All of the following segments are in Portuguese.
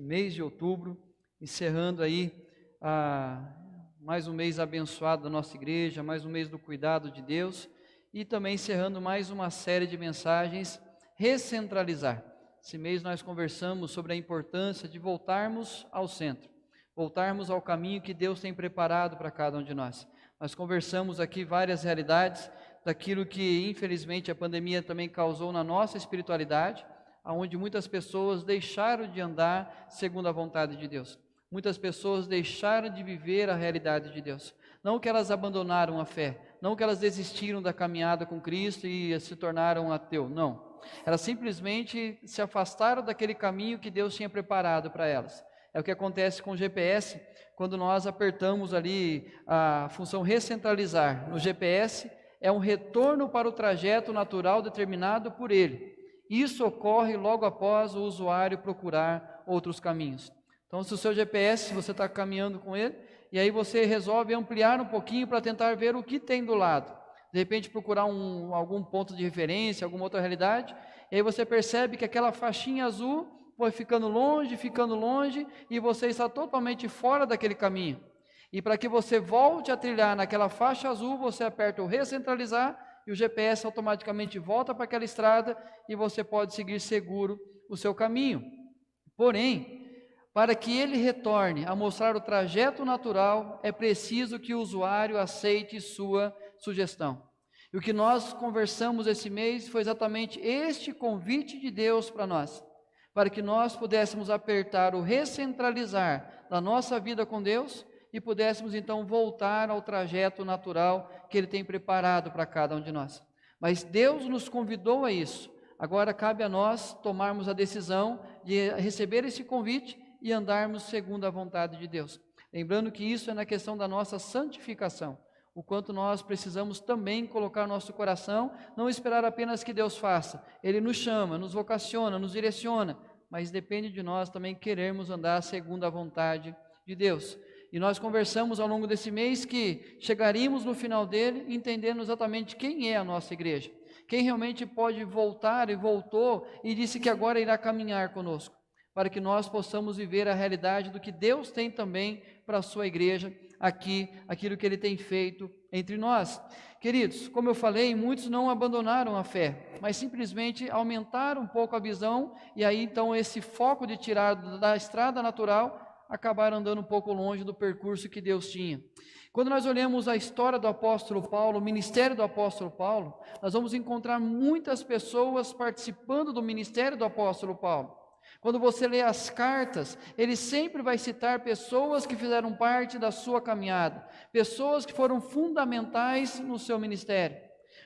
mês de outubro, encerrando aí mais um mês abençoado da nossa igreja, mais um mês do cuidado de Deus e também encerrando mais uma série de mensagens, Recentralizar. Esse mês nós conversamos sobre a importância de voltarmos ao centro, voltarmos ao caminho que Deus tem preparado para cada um de nós. Nós conversamos aqui várias realidades daquilo que infelizmente a pandemia também causou na nossa espiritualidade, onde muitas pessoas deixaram de andar segundo a vontade de Deus. Muitas pessoas deixaram de viver a realidade de Deus. Não que elas abandonaram a fé, não que elas desistiram da caminhada com Cristo e se tornaram ateu, não. Elas simplesmente se afastaram daquele caminho que Deus tinha preparado para elas. É o que acontece com o GPS, quando nós apertamos ali a função recentralizar. No GPS é um retorno para o trajeto natural determinado por ele. Isso ocorre logo após o usuário procurar outros caminhos. Então, se o seu GPS, você está caminhando com ele, e aí você resolve ampliar um pouquinho para tentar ver o que tem do lado. De repente procurar algum ponto de referência, alguma outra realidade, e aí você percebe que aquela faixinha azul foi ficando longe, e você está totalmente fora daquele caminho. E para que você volte a trilhar naquela faixa azul, você aperta o recentralizar, e o GPS automaticamente volta para aquela estrada, e você pode seguir seguro o seu caminho. Porém, para que ele retorne a mostrar o trajeto natural, é preciso que o usuário aceite sua sugestão. E o que nós conversamos esse mês foi exatamente este convite de Deus para nós, para que nós pudéssemos apertar o recentralizar da nossa vida com Deus e pudéssemos então voltar ao trajeto natural que Ele tem preparado para cada um de nós. Mas Deus nos convidou a isso. Agora cabe a nós tomarmos a decisão de receber esse convite e andarmos segundo a vontade de Deus. Lembrando que isso é na questão da nossa santificação, o quanto nós precisamos também colocar nosso coração, não esperar apenas que Deus faça. Ele nos chama, nos vocaciona, nos direciona, mas depende de nós também querermos andar segundo a vontade de Deus. E nós conversamos ao longo desse mês que chegaríamos no final dele entendendo exatamente quem é a nossa igreja, quem realmente pode voltar e voltou e disse que agora irá caminhar conosco, para que nós possamos viver a realidade do que Deus tem também para a sua igreja aqui, aquilo que Ele tem feito entre nós. Queridos, como eu falei, muitos não abandonaram a fé, mas simplesmente aumentaram um pouco a visão, e aí então esse foco de tirar da estrada natural, acabaram andando um pouco longe do percurso que Deus tinha. Quando nós olhamos a história do apóstolo Paulo, o ministério do apóstolo Paulo, nós vamos encontrar muitas pessoas participando do ministério do apóstolo Paulo. Quando você lê as cartas, ele sempre vai citar pessoas que fizeram parte da sua caminhada, pessoas que foram fundamentais no seu ministério.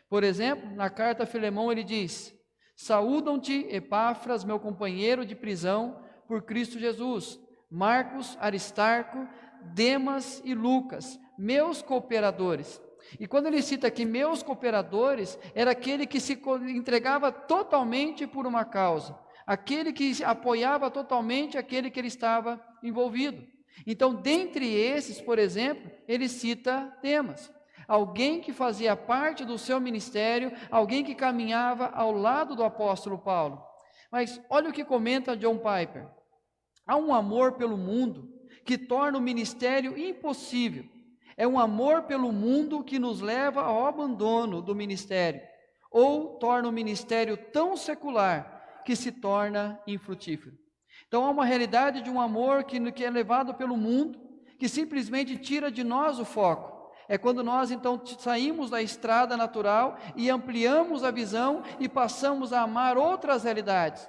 Por exemplo, na carta a Filemão ele diz: saúdam-te, Epáfras, meu companheiro de prisão, por Cristo Jesus, Marcos, Aristarco, Demas e Lucas, meus cooperadores. E quando ele cita aqui meus cooperadores, era aquele que se entregava totalmente por uma causa, aquele que apoiava totalmente aquele que ele estava envolvido. Então, dentre esses, por exemplo, ele cita Demas, alguém que fazia parte do seu ministério, alguém que caminhava ao lado do apóstolo Paulo. Mas olha o que comenta John Piper: há um amor pelo mundo que torna o ministério impossível. É um amor pelo mundo que nos leva ao abandono do ministério, ou torna o ministério tão secular que se torna infrutífero. Então há uma realidade de um amor que é levado pelo mundo, que simplesmente tira de nós o foco. É quando nós então saímos da estrada natural e ampliamos a visão e passamos a amar outras realidades.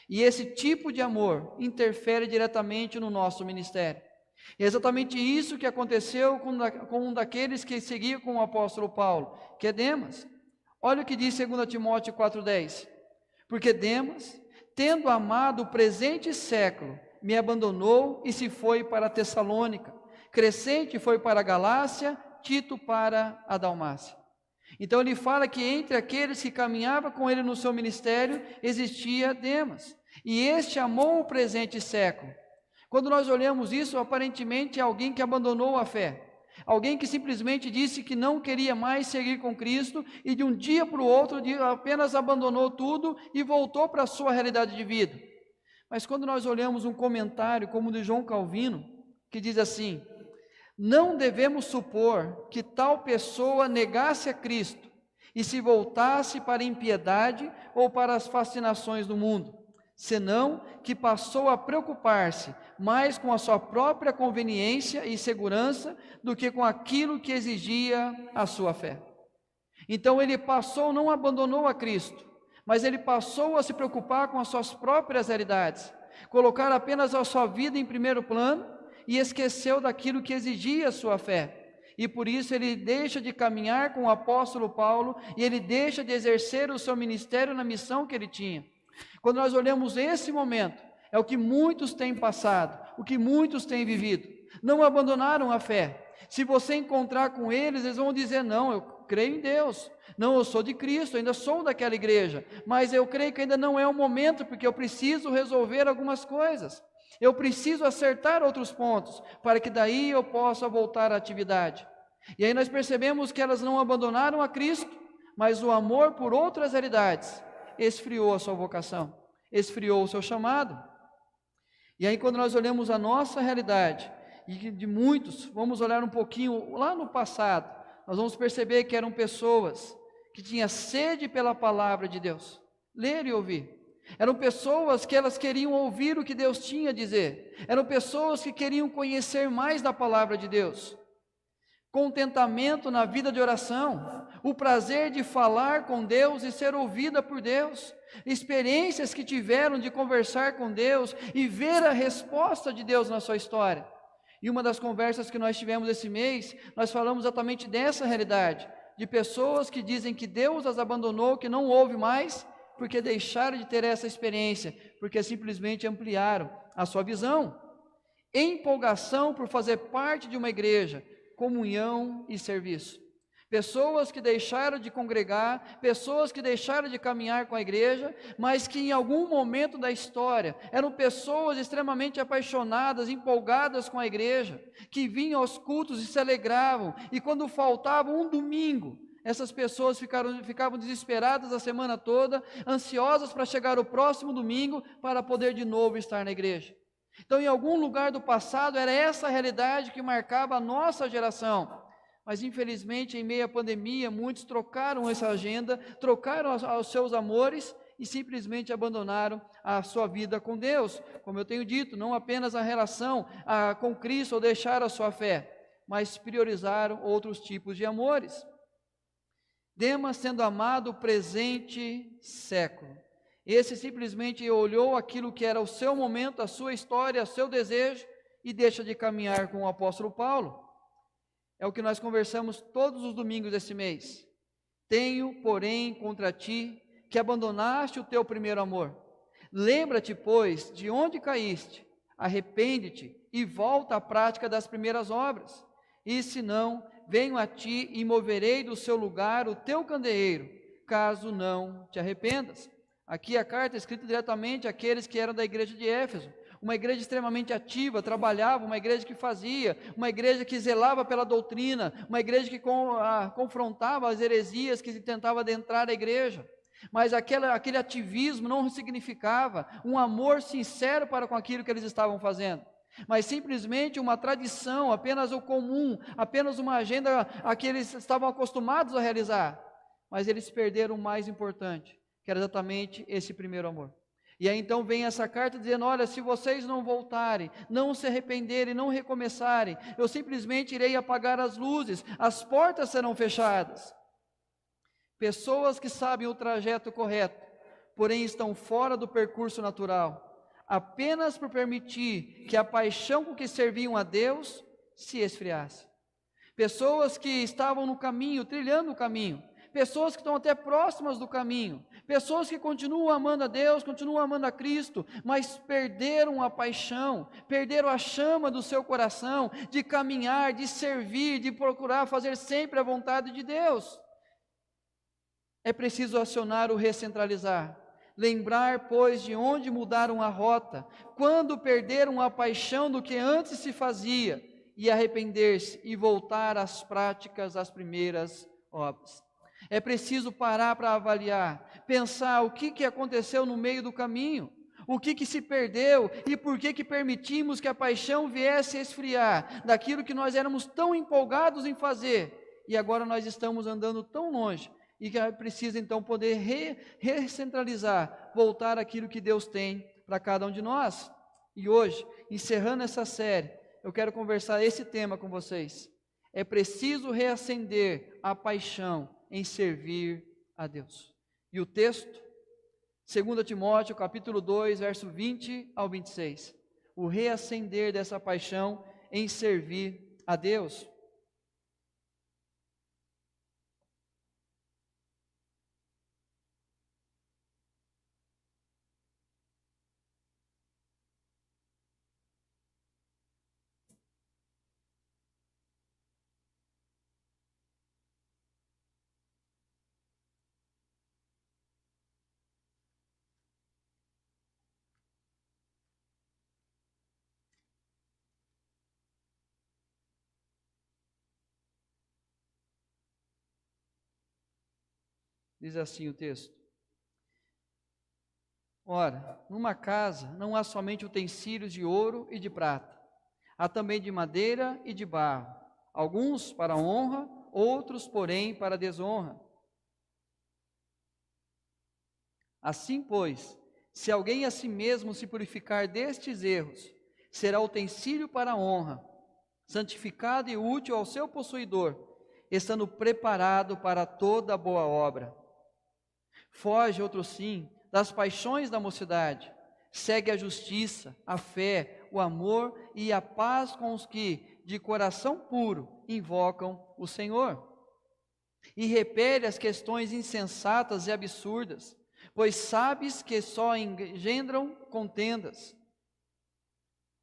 E esse tipo de amor interfere diretamente no nosso ministério. É exatamente isso que aconteceu com um daqueles que seguia com o apóstolo Paulo, que é Demas. Olha o que diz 2 Timóteo 4,10. Porque Demas, tendo amado o presente século, me abandonou e se foi para a Tessalônica. Crescente foi para a Galácia, Tito para a Dalmácia. Então ele fala que entre aqueles que caminhavam com ele no seu ministério, existia Demas. E este amou o presente século. Quando nós olhamos isso, aparentemente é alguém que abandonou a fé. Alguém que simplesmente disse que não queria mais seguir com Cristo e de um dia para o outro apenas abandonou tudo e voltou para a sua realidade de vida. Mas quando nós olhamos um comentário como o de João Calvino, que diz assim: não devemos supor que tal pessoa negasse a Cristo e se voltasse para a impiedade ou para as fascinações do mundo, senão que passou a preocupar-se mais com a sua própria conveniência e segurança do que com aquilo que exigia a sua fé. Então ele não abandonou a Cristo, mas ele passou a se preocupar com as suas próprias realidades, colocar apenas a sua vida em primeiro plano e esqueceu daquilo que exigia a sua fé. E por isso ele deixa de caminhar com o apóstolo Paulo e ele deixa de exercer o seu ministério na missão que ele tinha. Quando nós olhamos esse momento, é o que muitos têm passado, o que muitos têm vivido. Não abandonaram a fé. Se você encontrar com eles, eles vão dizer: não, eu creio em Deus, não, eu sou de Cristo, ainda sou daquela igreja, mas eu creio que ainda não é o momento, porque eu preciso resolver algumas coisas. Eu preciso acertar outros pontos, para que daí eu possa voltar à atividade. E aí nós percebemos que elas não abandonaram a Cristo, mas o amor por outras realidades esfriou a sua vocação, esfriou o seu chamado. E aí quando nós olhamos a nossa realidade, e de muitos, vamos olhar um pouquinho lá no passado, nós vamos perceber que eram pessoas que tinham sede pela palavra de Deus, ler e ouvir. Eram pessoas que elas queriam ouvir o que Deus tinha a dizer. Eram pessoas que queriam conhecer mais da palavra de Deus. Contentamento na vida de oração, o prazer de falar com Deus e ser ouvida por Deus, experiências que tiveram de conversar com Deus e ver a resposta de Deus na sua história. E uma das conversas que nós tivemos esse mês, nós falamos exatamente dessa realidade, de pessoas que dizem que Deus as abandonou, que não ouve mais, porque deixaram de ter essa experiência, porque simplesmente ampliaram a sua visão. Empolgação por fazer parte de uma igreja, comunhão e serviço. Pessoas que deixaram de congregar, pessoas que deixaram de caminhar com a igreja, mas que em algum momento da história eram pessoas extremamente apaixonadas, empolgadas com a igreja, que vinham aos cultos e se alegravam, e quando faltava um domingo, essas pessoas ficavam desesperadas a semana toda, ansiosas para chegar o próximo domingo, para poder de novo estar na igreja. Então, em algum lugar do passado, era essa a realidade que marcava a nossa geração. Mas, infelizmente, em meio à pandemia, muitos trocaram essa agenda, trocaram os seus amores e simplesmente abandonaram a sua vida com Deus. Como eu tenho dito, não apenas a relação com Cristo ou deixar a sua fé, mas priorizaram outros tipos de amores. Demas sendo amado o presente século. Esse simplesmente olhou aquilo que era o seu momento, a sua história, o seu desejo e deixa de caminhar com o apóstolo Paulo. É o que nós conversamos todos os domingos desse mês. Tenho, porém, contra ti que abandonaste o teu primeiro amor. Lembra-te, pois, de onde caíste, arrepende-te e volta à prática das primeiras obras. E se não, venho a ti e moverei do seu lugar o teu candeeiro, caso não te arrependas. Aqui a carta é escrita diretamente àqueles que eram da igreja de Éfeso, uma igreja extremamente ativa, trabalhava, uma igreja que fazia, uma igreja que zelava pela doutrina, uma igreja que confrontava as heresias que tentava adentrar a igreja. Mas aquele ativismo não significava um amor sincero para com aquilo que eles estavam fazendo, mas simplesmente uma tradição, apenas o comum, apenas uma agenda a que eles estavam acostumados a realizar. Mas eles perderam o mais importante, que era exatamente esse primeiro amor. E aí então vem essa carta dizendo: olha, se vocês não voltarem, não se arrependerem, não recomeçarem, eu simplesmente irei apagar as luzes, as portas serão fechadas. Pessoas que sabem o trajeto correto, porém estão fora do percurso natural, apenas por permitir que a paixão com que serviam a Deus se esfriasse. Pessoas que estavam no caminho, trilhando o caminho, pessoas que estão até próximas do caminho, pessoas que continuam amando a Deus, continuam amando a Cristo, mas perderam a paixão, perderam a chama do seu coração, de caminhar, de servir, de procurar fazer sempre a vontade de Deus. É preciso acionar o recentralizar, lembrar, pois, de onde mudaram a rota, quando perderam a paixão do que antes se fazia, e arrepender-se e voltar às práticas das primeiras obras. É preciso parar para avaliar, pensar o que aconteceu no meio do caminho, O que se perdeu e por que permitimos que a paixão viesse a esfriar daquilo que nós éramos tão empolgados em fazer e agora nós estamos andando tão longe e que precisa então poder recentralizar, voltar àquilo que Deus tem para cada um de nós. E hoje, encerrando essa série, eu quero conversar esse tema com vocês. É preciso reacender a paixão em servir a Deus. E o texto, 2 Timóteo, capítulo 2, verso 20 ao 26. O reacender dessa paixão em servir a Deus. Diz assim o texto: Ora, numa casa não há somente utensílios de ouro e de prata, há também de madeira e de barro, alguns para honra, outros, porém, para desonra. Assim, pois, se alguém a si mesmo se purificar destes erros, será utensílio para honra, santificado e útil ao seu possuidor, estando preparado para toda boa obra. Foge, outro sim, das paixões da mocidade, segue a justiça, a fé, o amor e a paz com os que, de coração puro, invocam o Senhor. E repele as questões insensatas e absurdas, pois sabes que só engendram contendas.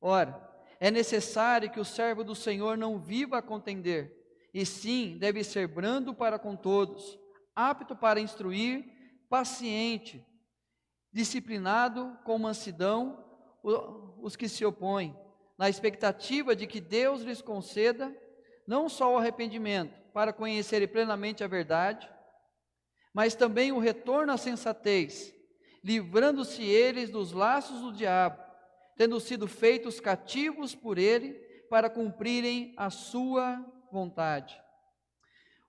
Ora, é necessário que o servo do Senhor não viva a contender, e sim deve ser brando para com todos, apto para instruir, paciente, disciplinado com mansidão os que se opõem, na expectativa de que Deus lhes conceda não só o arrependimento para conhecerem plenamente a verdade, mas também o retorno à sensatez, livrando-se eles dos laços do diabo, tendo sido feitos cativos por ele para cumprirem a sua vontade.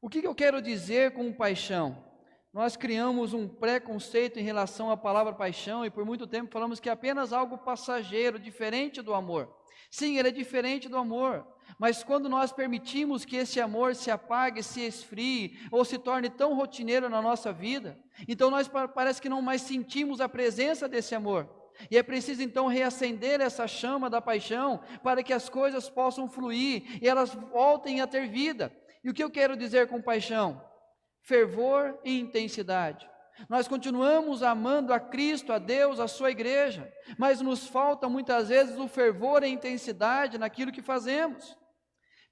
O que eu quero dizer com paixão? Nós criamos um preconceito em relação à palavra paixão e por muito tempo falamos que é apenas algo passageiro, diferente do amor. Sim, ele é diferente do amor, mas quando nós permitimos que esse amor se apague, se esfrie ou se torne tão rotineiro na nossa vida, então nós parece que não mais sentimos a presença desse amor. E é preciso então reacender essa chama da paixão para que as coisas possam fluir e elas voltem a ter vida. E o que eu quero dizer com paixão? Fervor e intensidade. Nós continuamos amando a Cristo, a Deus, a sua igreja, mas nos falta muitas vezes o fervor e a intensidade naquilo que fazemos.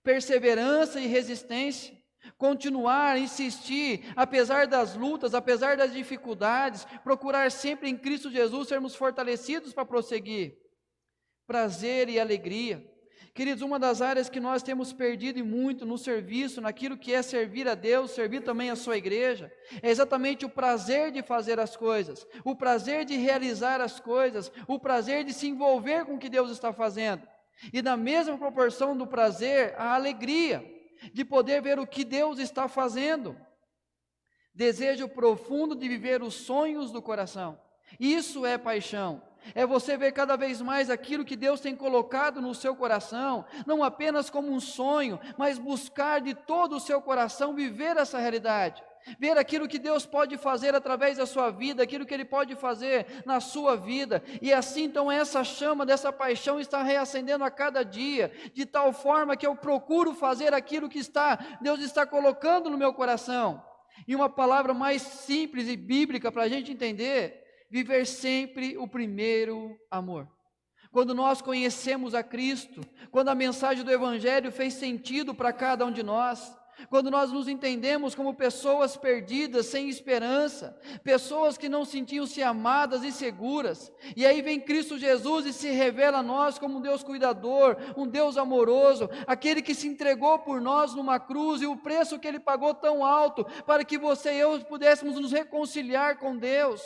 Perseverança e resistência, continuar, insistir, apesar das lutas, apesar das dificuldades, procurar sempre em Cristo Jesus sermos fortalecidos para prosseguir. Prazer e alegria. Queridos, uma das áreas que nós temos perdido muito no serviço, naquilo que é servir a Deus, servir também a sua igreja, é exatamente o prazer de fazer as coisas, o prazer de realizar as coisas, o prazer de se envolver com o que Deus está fazendo. E na mesma proporção do prazer, a alegria de poder ver o que Deus está fazendo. Desejo profundo de viver os sonhos do coração. Isso é paixão. É você ver cada vez mais aquilo que Deus tem colocado no seu coração, não apenas como um sonho, mas buscar de todo o seu coração viver essa realidade. Ver aquilo que Deus pode fazer através da sua vida, aquilo que Ele pode fazer na sua vida, e assim então essa chama dessa paixão está reacendendo a cada dia, de tal forma que eu procuro fazer aquilo que Deus está colocando no meu coração. E uma palavra mais simples e bíblica para a gente entender: viver sempre o primeiro amor. Quando nós conhecemos a Cristo, quando a mensagem do Evangelho fez sentido para cada um de nós, quando nós nos entendemos como pessoas perdidas, sem esperança, pessoas que não sentiam-se amadas e seguras, e aí vem Cristo Jesus e se revela a nós como um Deus cuidador, um Deus amoroso, aquele que se entregou por nós numa cruz, e o preço que Ele pagou tão alto, para que você e eu pudéssemos nos reconciliar com Deus.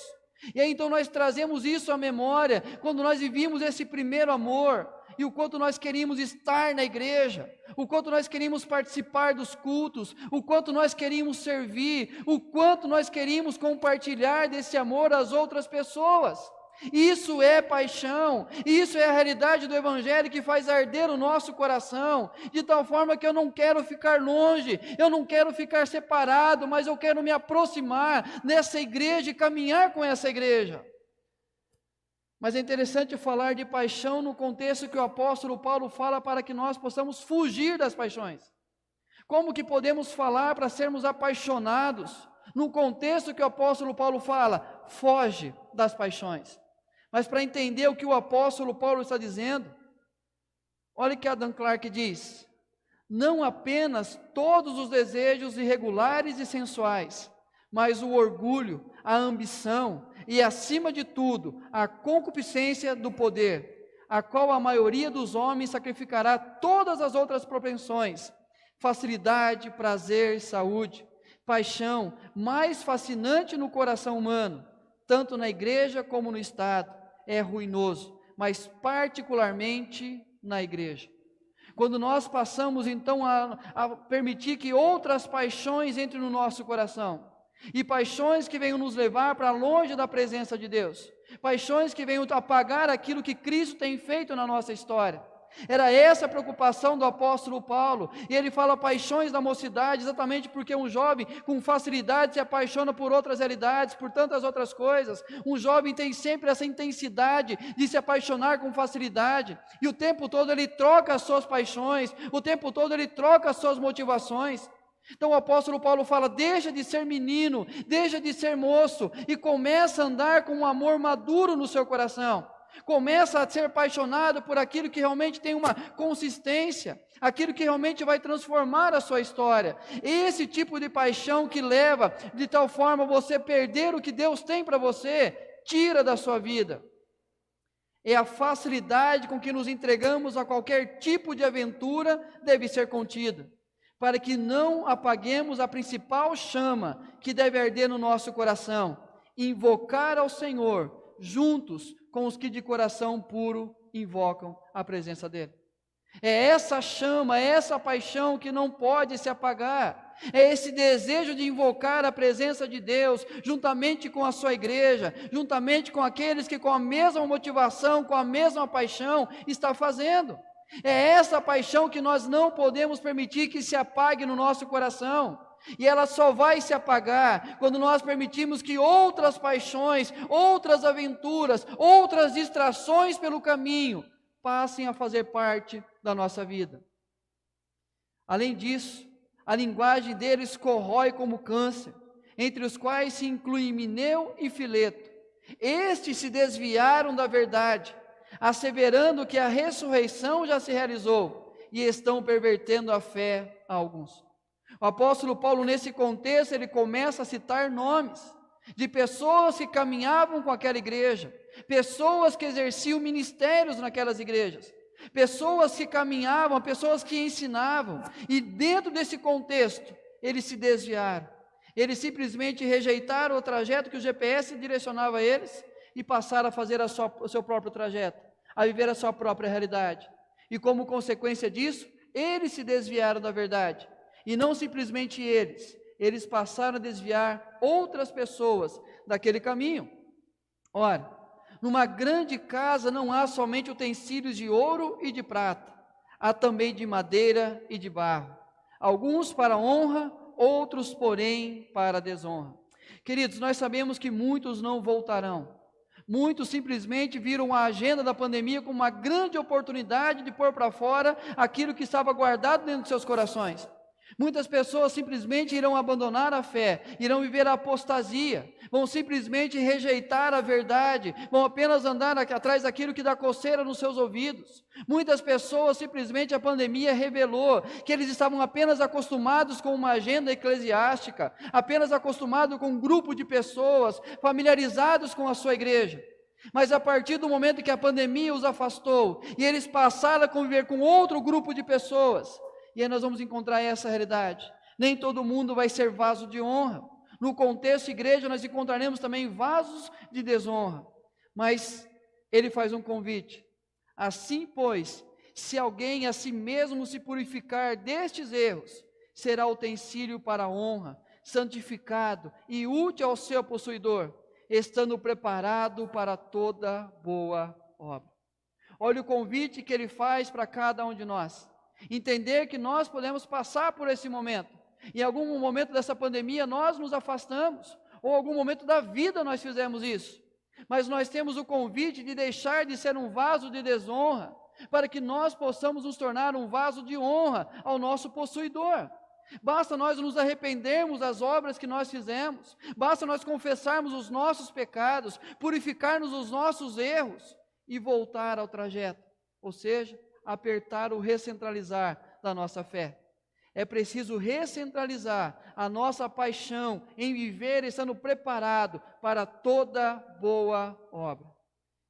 E aí então nós trazemos isso à memória, quando nós vivíamos esse primeiro amor, e o quanto nós queríamos estar na igreja, o quanto nós queríamos participar dos cultos, o quanto nós queríamos servir, o quanto nós queríamos compartilhar desse amor às outras pessoas. Isso é paixão, isso é a realidade do Evangelho que faz arder o nosso coração, de tal forma que eu não quero ficar longe, eu não quero ficar separado, mas eu quero me aproximar dessa igreja e caminhar com essa igreja. Mas é interessante falar de paixão no contexto que o apóstolo Paulo fala para que nós possamos fugir das paixões. Como que podemos falar para sermos apaixonados? No contexto que o apóstolo Paulo fala, foge das paixões. Mas para entender o que o apóstolo Paulo está dizendo, olha o que Adam Clarke diz: não apenas todos os desejos irregulares e sensuais, mas o orgulho, a ambição e, acima de tudo, a concupiscência do poder, a qual a maioria dos homens sacrificará todas as outras propensões, facilidade, prazer, saúde, paixão mais fascinante no coração humano, tanto na igreja como no Estado, é ruinoso, mas particularmente na igreja. Quando nós passamos então a permitir que outras paixões entrem no nosso coração, e paixões que venham nos levar para longe da presença de Deus, paixões que venham apagar aquilo que Cristo tem feito na nossa história. Era essa a preocupação do apóstolo Paulo, e ele fala paixões da mocidade, exatamente porque um jovem com facilidade se apaixona por outras realidades, por tantas outras coisas. Um jovem tem sempre essa intensidade de se apaixonar com facilidade, e o tempo todo ele troca as suas paixões, o tempo todo ele troca as suas motivações. Então o apóstolo Paulo fala, deixa de ser menino, deixa de ser moço, e começa a andar com um amor maduro no seu coração. Começa a ser apaixonado por aquilo que realmente tem uma consistência, aquilo que realmente vai transformar a sua história. Esse tipo de paixão que leva de tal forma você perder o que Deus tem para você, tira da sua vida. É a facilidade com que nos entregamos a qualquer tipo de aventura deve ser contida, para que não apaguemos a principal chama que deve arder no nosso coração, invocar ao Senhor juntos com os que de coração puro invocam a presença dele. É essa chama, é essa paixão que não pode se apagar. É esse desejo de invocar a presença de Deus, juntamente com a sua igreja, juntamente com aqueles que com a mesma motivação, com a mesma paixão, está fazendo. É essa paixão que nós não podemos permitir que se apague no nosso coração. E ela só vai se apagar quando nós permitimos que outras paixões, outras aventuras, outras distrações pelo caminho passem a fazer parte da nossa vida. Além disso, a linguagem deles corrói como câncer, entre os quais se inclui Himeneu e Fileto. Estes se desviaram da verdade, asseverando que a ressurreição já se realizou, e estão pervertendo a fé a alguns. O apóstolo Paulo, nesse contexto, ele começa a citar nomes de pessoas que caminhavam com aquela igreja, pessoas que exerciam ministérios naquelas igrejas, pessoas que caminhavam, pessoas que ensinavam, e dentro desse contexto, eles se desviaram, eles simplesmente rejeitaram o trajeto que o GPS direcionava a eles, e passaram a fazer o seu próprio trajeto, a viver a sua própria realidade, e como consequência disso, eles se desviaram da verdade. E não simplesmente eles passaram a desviar outras pessoas daquele caminho. Ora, numa grande casa não há somente utensílios de ouro e de prata, há também de madeira e de barro, alguns para honra, outros, porém, para desonra. Queridos, nós sabemos que muitos não voltarão. Muitos simplesmente viram a agenda da pandemia como uma grande oportunidade de pôr para fora aquilo que estava guardado dentro de seus corações. Muitas pessoas simplesmente irão abandonar a fé, irão viver a apostasia, vão simplesmente rejeitar a verdade, vão apenas andar atrás daquilo que dá coceira nos seus ouvidos. Muitas pessoas simplesmente a pandemia revelou que eles estavam apenas acostumados com uma agenda eclesiástica, apenas acostumados com um grupo de pessoas, familiarizados com a sua igreja. Mas a partir do momento que a pandemia os afastou, e eles passaram a conviver com outro grupo de pessoas, e aí nós vamos encontrar essa realidade. Nem todo mundo vai ser vaso de honra. No contexto igreja, nós encontraremos também vasos de desonra. Mas ele faz um convite. Assim, pois, se alguém a si mesmo se purificar destes erros, será utensílio para a honra, santificado e útil ao seu possuidor, estando preparado para toda boa obra. Olha o convite que ele faz para cada um de nós. Entender que nós podemos passar por esse momento. Em algum momento dessa pandemia nós nos afastamos, ou em algum momento da vida nós fizemos isso. Mas nós temos o convite de deixar de ser um vaso de desonra, para que nós possamos nos tornar um vaso de honra ao nosso possuidor. Basta nós nos arrependermos das obras que nós fizemos, basta nós confessarmos os nossos pecados, purificarmos os nossos erros e voltar ao trajeto, ou seja, apertar o recentralizar da nossa fé. É preciso recentralizar a nossa paixão em viver estando preparado para toda boa obra.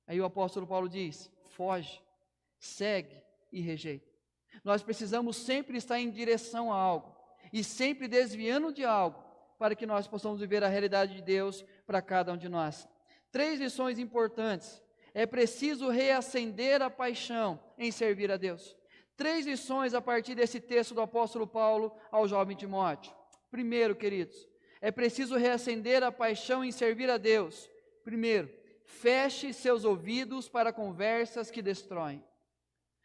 Aí o apóstolo Paulo diz: foge, segue e rejeita. Nós precisamos sempre estar em direção a algo e sempre desviando de algo para que nós possamos viver a realidade de Deus para cada um de nós. 3 lições importantes. É preciso reacender a paixão em servir a Deus. 3 lições a partir desse texto do apóstolo Paulo ao jovem Timóteo. Primeiro, queridos, é preciso reacender a paixão em servir a Deus. Primeiro, feche seus ouvidos para conversas que destroem.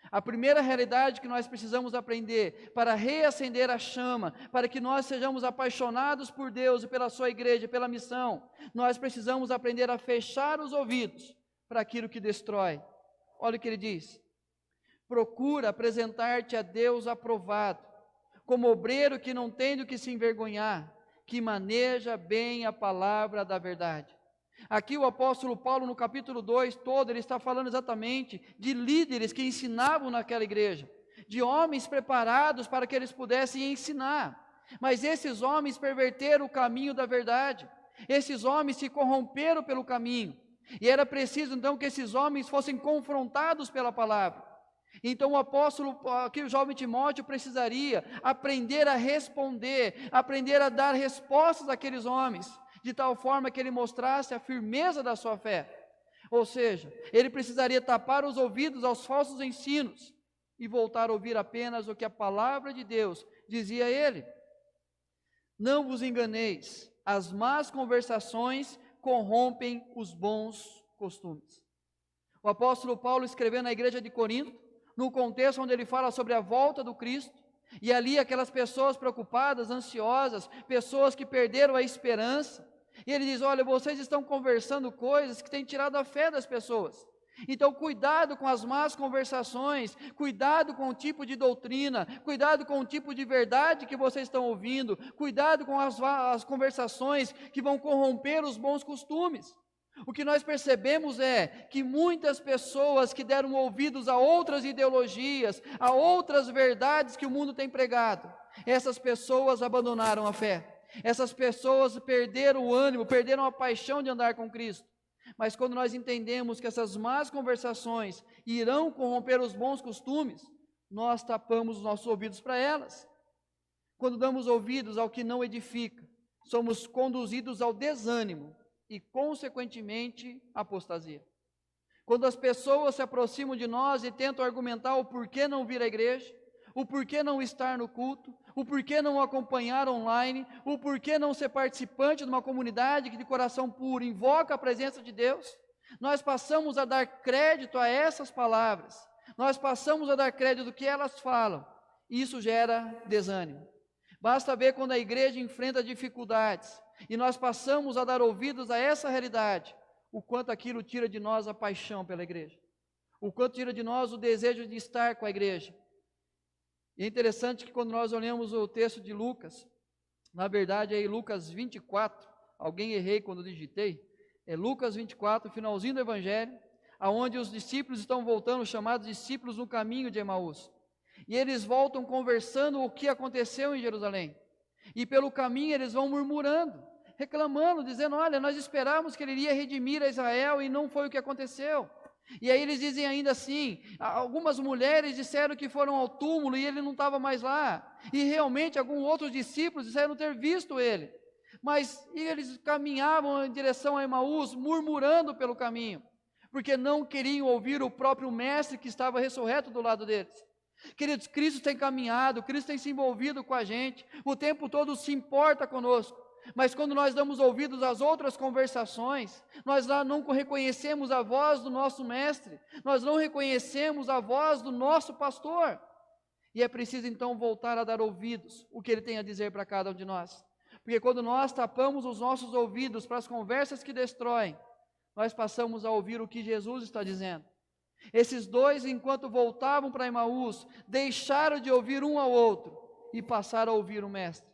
A primeira realidade que nós precisamos aprender para reacender a chama, para que nós sejamos apaixonados por Deus e pela sua igreja, pela missão, nós precisamos aprender a fechar os ouvidos para aquilo que destrói. Olha o que ele diz: procura apresentar-te a Deus aprovado, como obreiro que não tem do que se envergonhar, que maneja bem a palavra da verdade. Aqui o apóstolo Paulo, no capítulo 2 todo, ele está falando exatamente de líderes que ensinavam naquela igreja, de homens preparados para que eles pudessem ensinar, mas esses homens perverteram o caminho da verdade, esses homens se corromperam pelo caminho, e era preciso então que esses homens fossem confrontados pela palavra. Então o apóstolo, aqui o jovem Timóteo, precisaria aprender a responder, aprender a dar respostas àqueles homens, de tal forma que ele mostrasse a firmeza da sua fé. Ou seja, ele precisaria tapar os ouvidos aos falsos ensinos e voltar a ouvir apenas o que a palavra de Deus dizia a ele. Não vos enganeis, as más conversações corrompem os bons costumes. O apóstolo Paulo, escrevendo na igreja de Corinto, no contexto onde ele fala sobre a volta do Cristo, e ali aquelas pessoas preocupadas, ansiosas, pessoas que perderam a esperança, e ele diz: olha, vocês estão conversando coisas que têm tirado a fé das pessoas. Então cuidado com as más conversações, cuidado com o tipo de doutrina, cuidado com o tipo de verdade que vocês estão ouvindo, cuidado com as conversações que vão corromper os bons costumes. O que nós percebemos é que muitas pessoas que deram ouvidos a outras ideologias, a outras verdades que o mundo tem pregado, essas pessoas abandonaram a fé. Essas pessoas perderam o ânimo, perderam a paixão de andar com Cristo. Mas quando nós entendemos que essas más conversações irão corromper os bons costumes, nós tapamos os nossos ouvidos para elas. Quando damos ouvidos ao que não edifica, somos conduzidos ao desânimo e, consequentemente, à apostasia. Quando as pessoas se aproximam de nós e tentam argumentar o porquê não vir à igreja, o porquê não estar no culto, o porquê não acompanhar online, o porquê não ser participante de uma comunidade que de coração puro invoca a presença de Deus, nós passamos a dar crédito a essas palavras, nós passamos a dar crédito do que elas falam, e isso gera desânimo. Basta ver quando a igreja enfrenta dificuldades, e nós passamos a dar ouvidos a essa realidade, o quanto aquilo tira de nós a paixão pela igreja, o quanto tira de nós o desejo de estar com a igreja. E é interessante que quando nós olhamos o texto de Lucas, na verdade é em Lucas 24, alguém errei quando digitei, é Lucas 24, finalzinho do Evangelho, aonde os discípulos estão voltando, chamados discípulos no caminho de Emaús, e eles voltam conversando o que aconteceu em Jerusalém, e pelo caminho eles vão murmurando, reclamando, dizendo: olha, nós esperávamos que ele iria redimir a Israel e não foi o que aconteceu. E aí eles dizem ainda assim, algumas mulheres disseram que foram ao túmulo e ele não estava mais lá, e realmente alguns outros discípulos disseram ter visto ele, Mas eles caminhavam em direção a Emaús, murmurando pelo caminho, porque não queriam ouvir o próprio Mestre que estava ressurreto do lado deles. Queridos, Cristo tem caminhado, Cristo tem se envolvido com a gente, o tempo todo se importa conosco, mas quando nós damos ouvidos às outras conversações, nós lá não reconhecemos a voz do nosso Mestre, nós não reconhecemos a voz do nosso pastor, e é preciso então voltar a dar ouvidos, o que Ele tem a dizer para cada um de nós, porque quando nós tapamos os nossos ouvidos para as conversas que destroem, nós passamos a ouvir o que Jesus está dizendo. Esses dois, enquanto voltavam para Emaús, deixaram de ouvir um ao outro e passaram a ouvir o Mestre.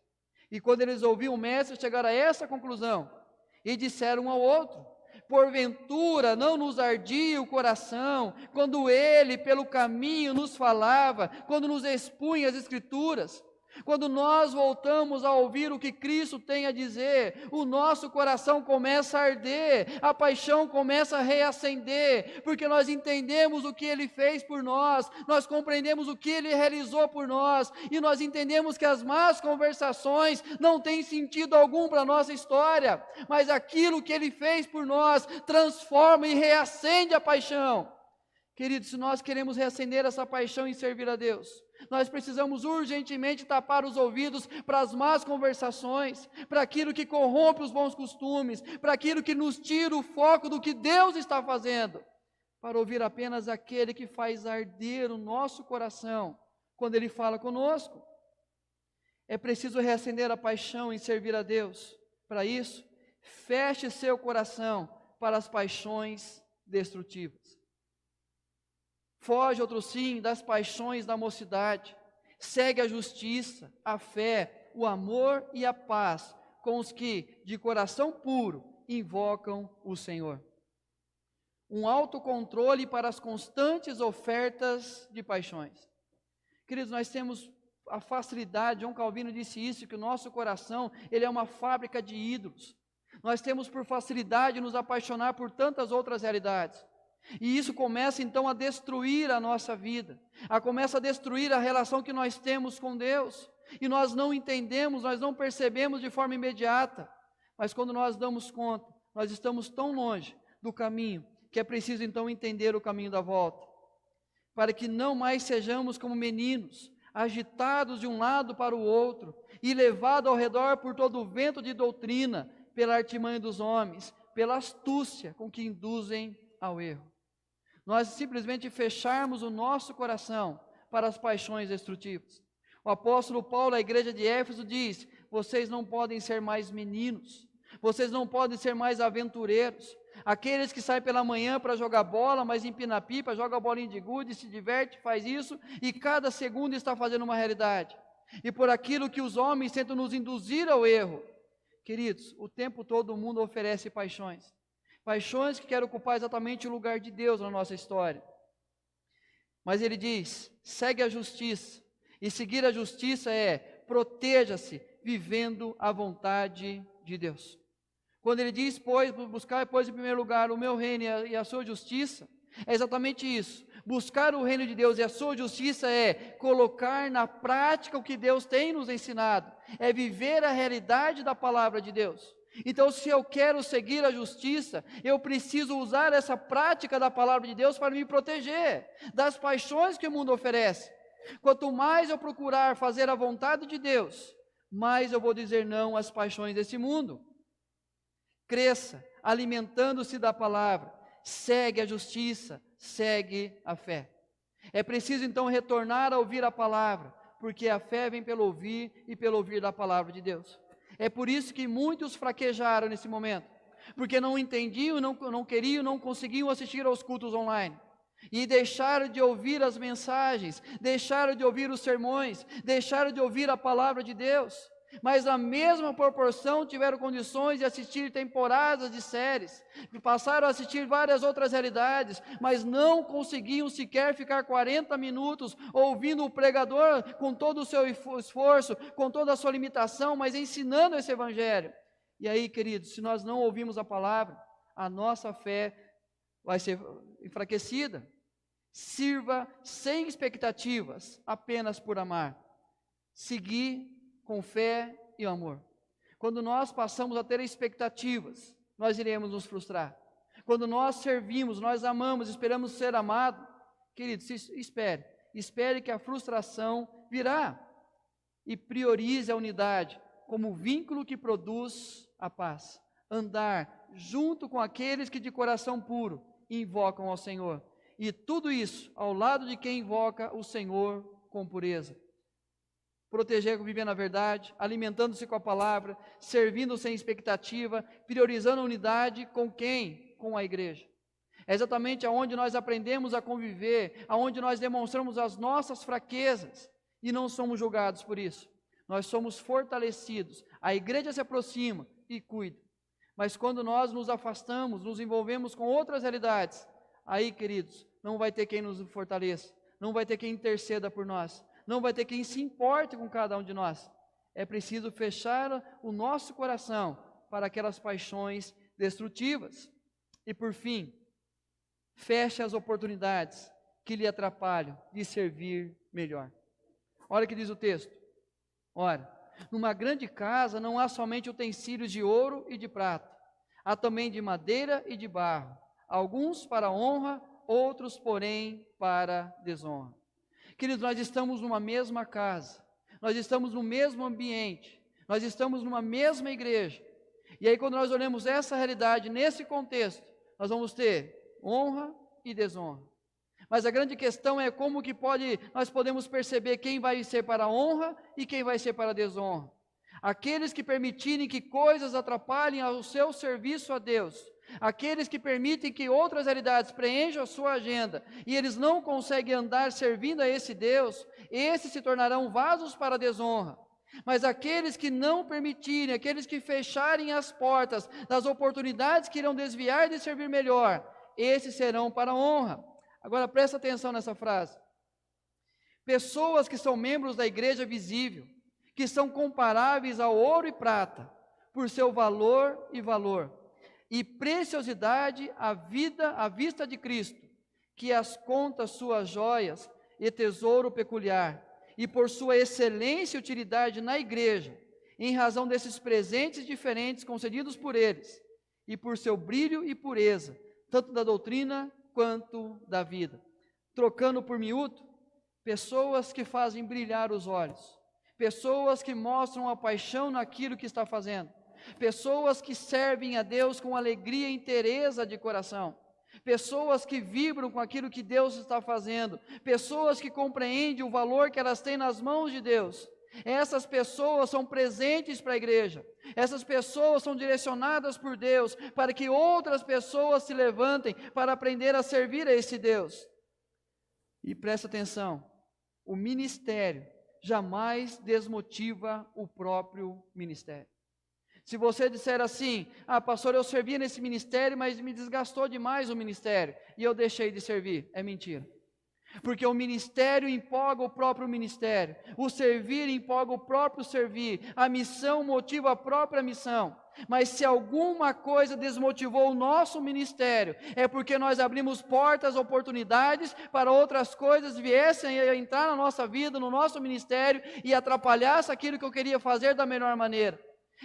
E quando eles ouviram o Mestre, chegaram a essa conclusão e disseram um ao outro: porventura não nos ardia o coração quando Ele pelo caminho nos falava, quando nos expunha as Escrituras? Quando nós voltamos a ouvir o que Cristo tem a dizer, o nosso coração começa a arder, a paixão começa a reacender, porque nós entendemos o que Ele fez por nós, nós compreendemos o que Ele realizou por nós, e nós entendemos que as más conversações não têm sentido algum para a nossa história, mas aquilo que Ele fez por nós transforma e reacende a paixão. Queridos, se nós queremos reacender essa paixão em servir a Deus, nós precisamos urgentemente tapar os ouvidos para as más conversações, para aquilo que corrompe os bons costumes, para aquilo que nos tira o foco do que Deus está fazendo, para ouvir apenas aquele que faz arder o nosso coração quando Ele fala conosco. É preciso reacender a paixão em servir a Deus. Para isso, feche seu coração para as paixões destrutivas. Foge, outro sim, das paixões da mocidade. Segue a justiça, a fé, o amor e a paz com os que, de coração puro, invocam o Senhor. Um autocontrole para as constantes ofertas de paixões. Queridos, nós temos a facilidade, João Calvino disse isso, que o nosso coração, ele é uma fábrica de ídolos. Nós temos por facilidade nos apaixonar por tantas outras realidades. E isso começa então a destruir a nossa vida, começa a destruir a relação que nós temos com Deus, e nós não entendemos, nós não percebemos de forma imediata, mas quando nós damos conta, nós estamos tão longe do caminho, que é preciso então entender o caminho da volta, para que não mais sejamos como meninos, agitados de um lado para o outro, e levados ao redor por todo o vento de doutrina, pela artimanha dos homens, pela astúcia com que induzem ao erro. Nós simplesmente fecharmos o nosso coração para as paixões destrutivas. O apóstolo Paulo à igreja de Éfeso diz: vocês não podem ser mais meninos, vocês não podem ser mais aventureiros, aqueles que saem pela manhã para jogar bola, mas empina a pipa, joga a bolinha de gude, se diverte, faz isso, e cada segundo está fazendo uma realidade, e por aquilo que os homens tentam nos induzir ao erro. Queridos, o tempo todo o mundo oferece paixões que querem ocupar exatamente o lugar de Deus na nossa história. Mas ele diz: segue a justiça, e seguir a justiça é proteja-se, vivendo a vontade de Deus. Quando ele diz, buscar em primeiro lugar o meu reino e a sua justiça, é exatamente isso. Buscar o reino de Deus e a sua justiça é colocar na prática o que Deus tem nos ensinado, é viver a realidade da palavra de Deus. Então, se eu quero seguir a justiça, eu preciso usar essa prática da palavra de Deus para me proteger das paixões que o mundo oferece. Quanto mais eu procurar fazer a vontade de Deus, mais eu vou dizer não às paixões desse mundo. Cresça, alimentando-se da palavra, segue a justiça, segue a fé. É preciso então retornar a ouvir a palavra, porque a fé vem pelo ouvir e pelo ouvir da palavra de Deus. É por isso que muitos fraquejaram nesse momento, porque não entendiam, não queriam, não conseguiam assistir aos cultos online, e deixaram de ouvir as mensagens, deixaram de ouvir os sermões, deixaram de ouvir a palavra de Deus, mas na mesma proporção tiveram condições de assistir temporadas de séries, passaram a assistir várias outras realidades, mas não conseguiam sequer ficar 40 minutos ouvindo o pregador com todo o seu esforço, com toda a sua limitação, mas ensinando esse evangelho. E aí, queridos, se nós não ouvimos a palavra, a nossa fé vai ser enfraquecida. Sirva sem expectativas, apenas por amar. Seguir com fé e amor. quando nós passamos a ter expectativas, nós iremos nos frustrar. Quando nós servimos, nós amamos, esperamos ser amado, queridos, espere que a frustração virá. E priorize a unidade como vínculo que produz a paz. Andar junto com aqueles que de coração puro invocam ao Senhor. E tudo isso ao lado de quem invoca o Senhor com pureza. Proteger com viver na verdade, alimentando-se com a palavra, servindo sem expectativa, priorizando a unidade com quem? Com a igreja. É exatamente aonde nós aprendemos a conviver, aonde nós demonstramos as nossas fraquezas e não somos julgados por isso. Nós somos fortalecidos, a igreja se aproxima e cuida. Mas quando nós nos afastamos, nos envolvemos com outras realidades, aí, queridos, não vai ter quem nos fortaleça, não vai ter quem interceda por nós, não vai ter quem se importe com cada um de nós. É preciso fechar o nosso coração para aquelas paixões destrutivas. E por fim, feche as oportunidades que lhe atrapalham de servir melhor. Olha o que diz o texto. Ora, numa grande casa não há somente utensílios de ouro e de prata, há também de madeira e de barro, alguns para honra, outros, porém, para desonra. Queridos, nós estamos numa mesma casa, nós estamos no mesmo ambiente, nós estamos numa mesma igreja. E aí quando nós olhamos essa realidade, nesse contexto, nós vamos ter honra e desonra. Mas a grande questão é como que nós podemos perceber quem vai ser para a honra e quem vai ser para a desonra. Aqueles que permitirem que coisas atrapalhem o seu serviço a Deus, aqueles que permitem que outras realidades preencham a sua agenda e eles não conseguem andar servindo a esse Deus, esses se tornarão vasos para a desonra. Mas aqueles que não permitirem, aqueles que fecharem as portas das oportunidades que irão desviar de servir melhor, esses serão para a honra. Agora presta atenção nessa frase. Pessoas que são membros da igreja visível, que são comparáveis ao ouro e prata, por seu valor e preciosidade à vista de Cristo, que as conta suas joias e tesouro peculiar, e por sua excelência e utilidade na igreja, em razão desses presentes diferentes concedidos por eles, e por seu brilho e pureza, tanto da doutrina quanto da vida. Trocando por miúdo, pessoas que fazem brilhar os olhos, pessoas que mostram a paixão naquilo que está fazendo, pessoas que servem a Deus com alegria e inteireza de coração, pessoas que vibram com aquilo que Deus está fazendo, pessoas que compreendem o valor que elas têm nas mãos de Deus. Essas pessoas são presentes para a igreja, essas pessoas são direcionadas por Deus para que outras pessoas se levantem para aprender a servir a esse Deus. E presta atenção, o ministério jamais desmotiva o próprio ministério. Se você disser assim, pastor, eu servia nesse ministério, mas me desgastou demais o ministério, e eu deixei de servir, é mentira. Porque o ministério empolga o próprio ministério, o servir empolga o próprio servir, a missão motiva a própria missão. Mas se alguma coisa desmotivou o nosso ministério, é porque nós abrimos portas, oportunidades para outras coisas viessem a entrar na nossa vida, no nosso ministério e atrapalhasse aquilo que eu queria fazer da melhor maneira.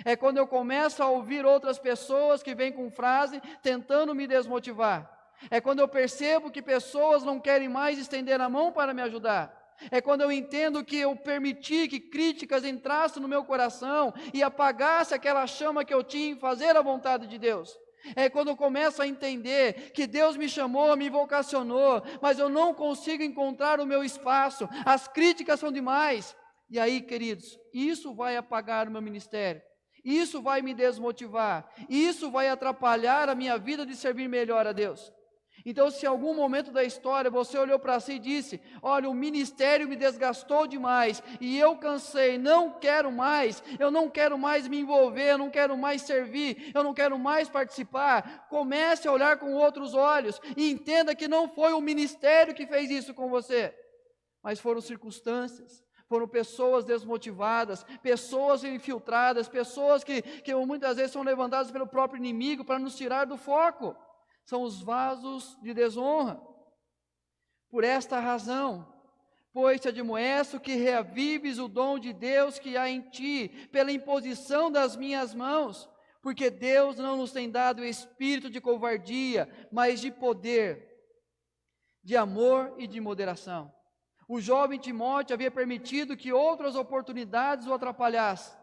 É quando eu começo a ouvir outras pessoas que vêm com frase tentando me desmotivar. É quando eu percebo que pessoas não querem mais estender a mão para me ajudar. É quando eu entendo que eu permiti que críticas entrassem no meu coração e apagasse aquela chama que eu tinha em fazer a vontade de Deus. É quando eu começo a entender que Deus me chamou, me vocacionou, mas eu não consigo encontrar o meu espaço, as críticas são demais. E aí, queridos, isso vai apagar o meu ministério, isso vai me desmotivar, isso vai atrapalhar a minha vida de servir melhor a Deus. Então, se em algum momento da história você olhou para si e disse, olha, o ministério me desgastou demais, e eu cansei, eu não quero mais me envolver, eu não quero mais servir, eu não quero mais participar, comece a olhar com outros olhos, e entenda que não foi o ministério que fez isso com você, mas foram circunstâncias, foram pessoas desmotivadas, pessoas infiltradas, pessoas que muitas vezes são levantadas pelo próprio inimigo para nos tirar do foco. São os vasos de desonra. Por esta razão, pois, te admoesto que reavives o dom de Deus que há em ti, pela imposição das minhas mãos, porque Deus não nos tem dado espírito de covardia, mas de poder, de amor e de moderação. O jovem Timóteo havia permitido que outras oportunidades o atrapalhassem,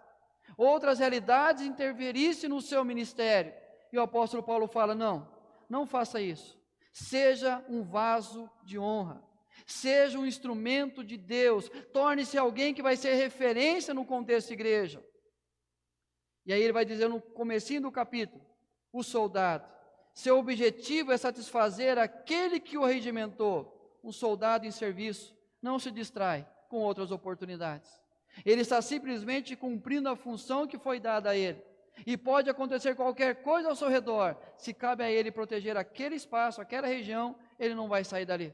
outras realidades interferissem no seu ministério. E o apóstolo Paulo fala: não faça isso. Seja um vaso de honra. Seja um instrumento de Deus. Torne-se alguém que vai ser referência no contexto de igreja. E aí ele vai dizer no comecinho do capítulo: o soldado, seu objetivo é satisfazer aquele que o regimentou. Um soldado em serviço não se distrai com outras oportunidades. Ele está simplesmente cumprindo a função que foi dada a ele. E pode acontecer qualquer coisa ao seu redor, se cabe a ele proteger aquele espaço, aquela região, ele não vai sair dali.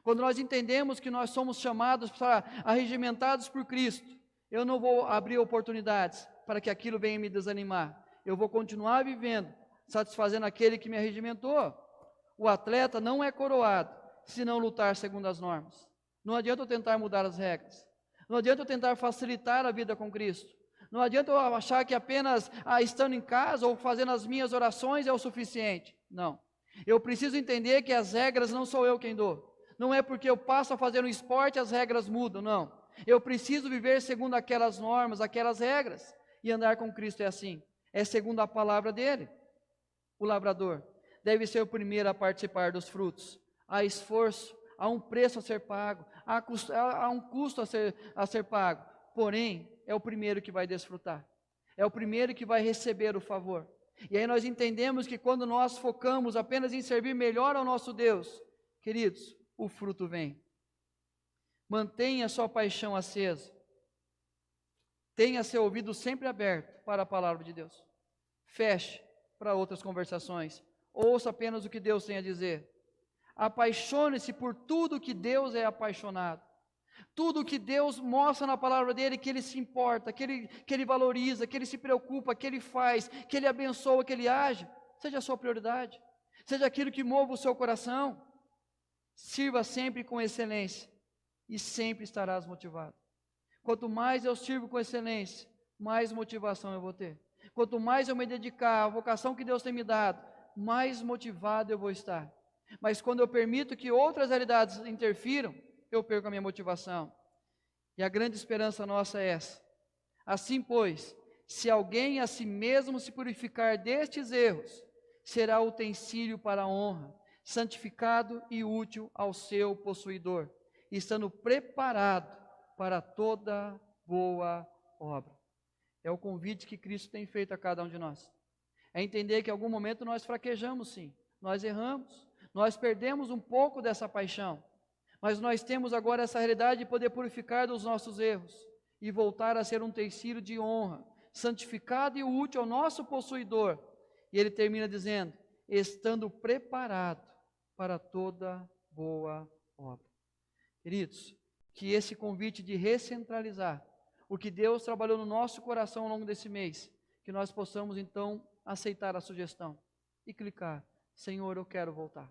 Quando nós entendemos que nós somos chamados para arregimentados por Cristo, eu não vou abrir oportunidades para que aquilo venha me desanimar. Eu vou continuar vivendo, satisfazendo aquele que me arregimentou. O atleta não é coroado se não lutar segundo as normas. Não adianta eu tentar mudar as regras. Não adianta eu tentar facilitar a vida com Cristo. Não adianta eu achar que apenas estando em casa ou fazendo as minhas orações é o suficiente. Não. Eu preciso entender que as regras não sou eu quem dou. Não é porque eu passo a fazer um esporte as regras mudam, não. Eu preciso viver segundo aquelas normas, aquelas regras. E andar com Cristo é assim. É segundo a palavra dele. O lavrador deve ser o primeiro a participar dos frutos. Há esforço, há um preço a ser pago, há um custo a ser pago. Porém, é o primeiro que vai desfrutar. É o primeiro que vai receber o favor. E aí nós entendemos que quando nós focamos apenas em servir melhor ao nosso Deus, queridos, o fruto vem. Mantenha sua paixão acesa. Tenha seu ouvido sempre aberto para a palavra de Deus. Feche para outras conversações. Ouça apenas o que Deus tem a dizer. Apaixone-se por tudo que Deus é apaixonado. Tudo que Deus mostra na palavra dele, que ele se importa, que ele valoriza, que ele se preocupa, que ele faz, que ele abençoa, que ele age, seja a sua prioridade. Seja aquilo que mova o seu coração. Sirva sempre com excelência e sempre estarás motivado. Quanto mais eu sirvo com excelência, mais motivação eu vou ter. Quanto mais eu me dedicar à vocação que Deus tem me dado, mais motivado eu vou estar. Mas quando eu permito que outras realidades interfiram, eu perco a minha motivação. E a grande esperança nossa é essa. Assim, pois, se alguém a si mesmo se purificar destes erros, será utensílio para a honra, santificado e útil ao seu possuidor, estando preparado para toda boa obra. É o convite que Cristo tem feito a cada um de nós. É entender que em algum momento nós fraquejamos sim, nós erramos, nós perdemos um pouco dessa paixão, mas nós temos agora essa realidade de poder purificar dos nossos erros e voltar a ser um utensílio de honra, santificado e útil ao nosso possuidor. E ele termina dizendo, estando preparado para toda boa obra. Queridos, que esse convite de recentralizar o que Deus trabalhou no nosso coração ao longo desse mês, que nós possamos então aceitar a sugestão e clicar, Senhor, eu quero voltar.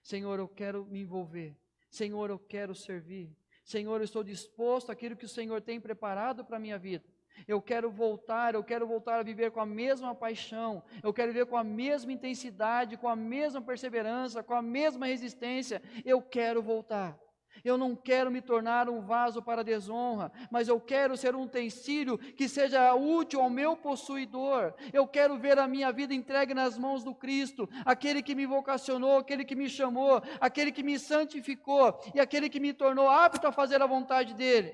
Senhor, eu quero me envolver. Senhor, eu quero servir. Senhor, eu estou disposto àquilo que o Senhor tem preparado para a minha vida. Eu quero voltar a viver com a mesma paixão, eu quero viver com a mesma intensidade, com a mesma perseverança, com a mesma resistência. Eu quero voltar. Eu não quero me tornar um vaso para desonra, mas eu quero ser um utensílio que seja útil ao meu possuidor. Eu quero ver a minha vida entregue nas mãos do Cristo, aquele que me vocacionou, aquele que me chamou, aquele que me santificou e aquele que me tornou apto a fazer a vontade dEle,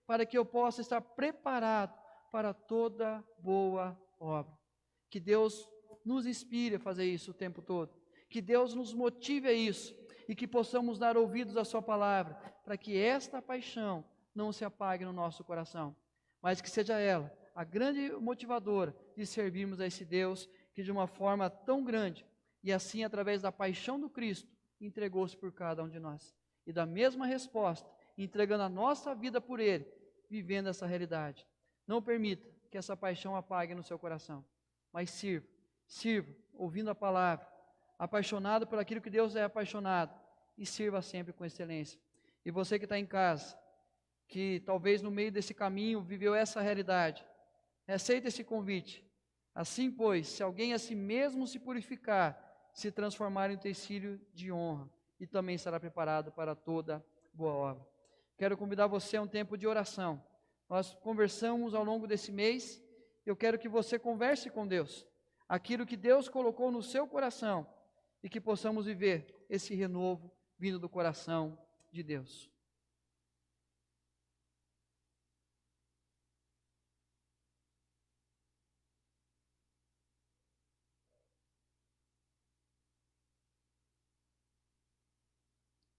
para que eu possa estar preparado para toda boa obra. Que Deus nos inspire a fazer isso o tempo todo, que Deus nos motive a isso, e que possamos dar ouvidos à sua palavra, para que esta paixão não se apague no nosso coração, mas que seja ela a grande motivadora de servirmos a esse Deus que de uma forma tão grande, e assim através da paixão do Cristo, entregou-se por cada um de nós. E da mesma resposta, entregando a nossa vida por Ele, vivendo essa realidade. Não permita que essa paixão apague no seu coração, mas sirva, ouvindo a palavra, apaixonado por aquilo que Deus é apaixonado, e sirva sempre com excelência. E você que está em casa, que talvez no meio desse caminho viveu essa realidade, aceita esse convite. Assim, pois, se alguém a si mesmo se purificar, se transformar em utensílio de honra, e também estará preparado para toda boa obra. Quero convidar você a um tempo de oração. Nós conversamos ao longo desse mês, eu quero que você converse com Deus, aquilo que Deus colocou no seu coração, e que possamos viver esse renovo vindo do coração de Deus.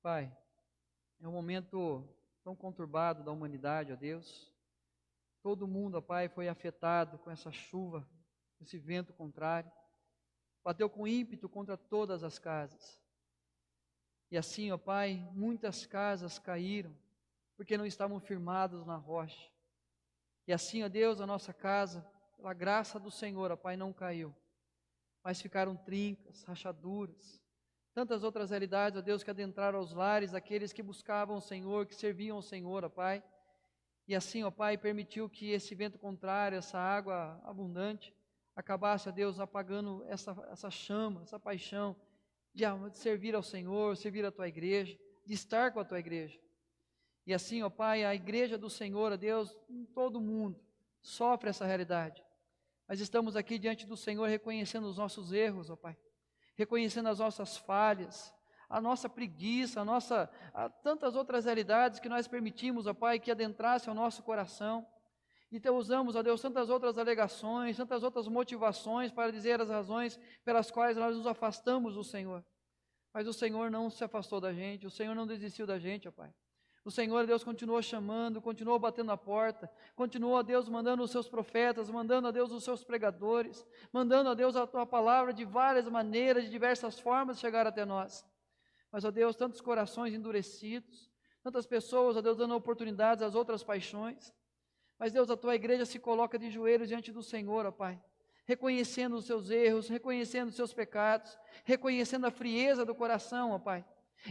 Pai, é um momento tão conturbado da humanidade, ó Deus. Todo mundo, ó Pai, foi afetado com essa chuva, esse vento contrário. Bateu com ímpeto contra todas as casas. E assim, ó Pai, muitas casas caíram, porque não estavam firmadas na rocha. E assim, ó Deus, a nossa casa, pela graça do Senhor, ó Pai, não caiu, mas ficaram trincas, rachaduras. Tantas outras realidades, ó Deus, que adentraram aos lares daqueles que buscavam o Senhor, que serviam ao Senhor, ó Pai. E assim, ó Pai, permitiu que esse vento contrário, essa água abundante, acabasse, ó Deus, apagando essa chama, essa paixão de servir ao Senhor, servir a Tua igreja, de estar com a Tua igreja. E assim, ó Pai, a igreja do Senhor, ó Deus, em todo o mundo, sofre essa realidade. Mas estamos aqui diante do Senhor reconhecendo os nossos erros, ó Pai, reconhecendo as nossas falhas, a nossa preguiça, tantas outras realidades que nós permitimos, ó Pai, que adentrasse ao nosso coração. Então usamos, ó Deus, tantas outras alegações, tantas outras motivações para dizer as razões pelas quais nós nos afastamos do Senhor. Mas o Senhor não se afastou da gente, o Senhor não desistiu da gente, ó Pai. O Senhor, Deus, continuou chamando, continuou batendo a porta, continuou, ó Deus, mandando os seus profetas, mandando, ó Deus, os seus pregadores, mandando, ó Deus, a Tua palavra de várias maneiras, de diversas formas chegar até nós. Mas, ó Deus, tantos corações endurecidos, tantas pessoas, ó Deus, dando oportunidades às outras paixões. Mas, Deus, a Tua igreja se coloca de joelhos diante do Senhor, ó Pai, reconhecendo os seus erros, reconhecendo os seus pecados, reconhecendo a frieza do coração, ó Pai.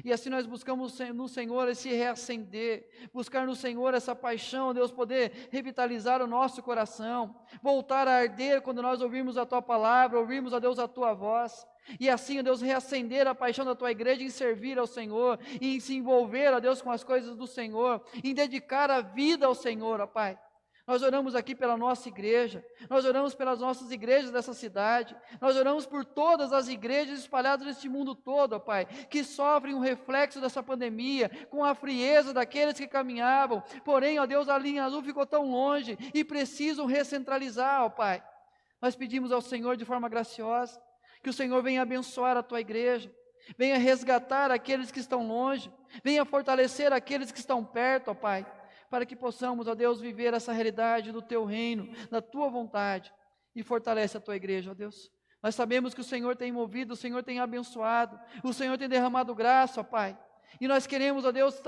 E assim nós buscamos no Senhor esse reacender, buscar no Senhor essa paixão, Deus, poder revitalizar o nosso coração, voltar a arder quando nós ouvirmos a Tua palavra, ouvirmos, ó Deus, a Tua voz. E assim, ó Deus, reacender a paixão da Tua igreja em servir ao Senhor, e em se envolver, ó Deus, com as coisas do Senhor, em dedicar a vida ao Senhor, ó Pai. Nós oramos aqui pela nossa igreja, nós oramos pelas nossas igrejas dessa cidade, nós oramos por todas as igrejas espalhadas neste mundo todo, ó Pai, que sofrem um reflexo dessa pandemia, com a frieza daqueles que caminhavam, porém, ó Deus, a linha azul ficou tão longe e precisam recentralizar, ó Pai. Nós pedimos ao Senhor de forma graciosa, que o Senhor venha abençoar a Tua igreja, venha resgatar aqueles que estão longe, venha fortalecer aqueles que estão perto, ó Pai, para que possamos, ó Deus, viver essa realidade do Teu reino, da Tua vontade, e fortalece a Tua igreja, ó Deus. Nós sabemos que o Senhor tem movido, o Senhor tem abençoado, o Senhor tem derramado graça, ó Pai, e nós queremos, ó Deus,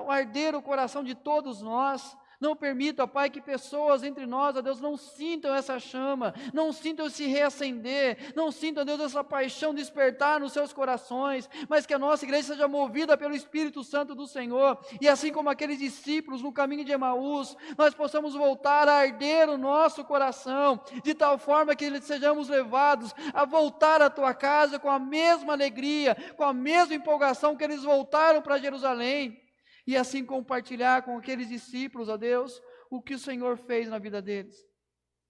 arder o coração de todos nós. Não permita, ó Pai, que pessoas entre nós, ó Deus, não sintam essa chama, não sintam esse reacender, não sintam, ó Deus, essa paixão despertar nos seus corações, mas que a nossa igreja seja movida pelo Espírito Santo do Senhor, e assim como aqueles discípulos no caminho de Emaús, nós possamos voltar a arder o nosso coração, de tal forma que sejamos levados a voltar à Tua casa com a mesma alegria, com a mesma empolgação que eles voltaram para Jerusalém. E assim compartilhar com aqueles discípulos, ó Deus, o que o Senhor fez na vida deles.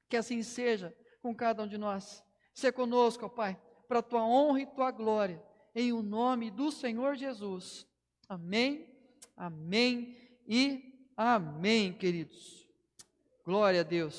Que assim seja com cada um de nós. Seja conosco, ó Pai, para a Tua honra e Tua glória, em o nome do Senhor Jesus. Amém, amém e amém, queridos. Glória a Deus.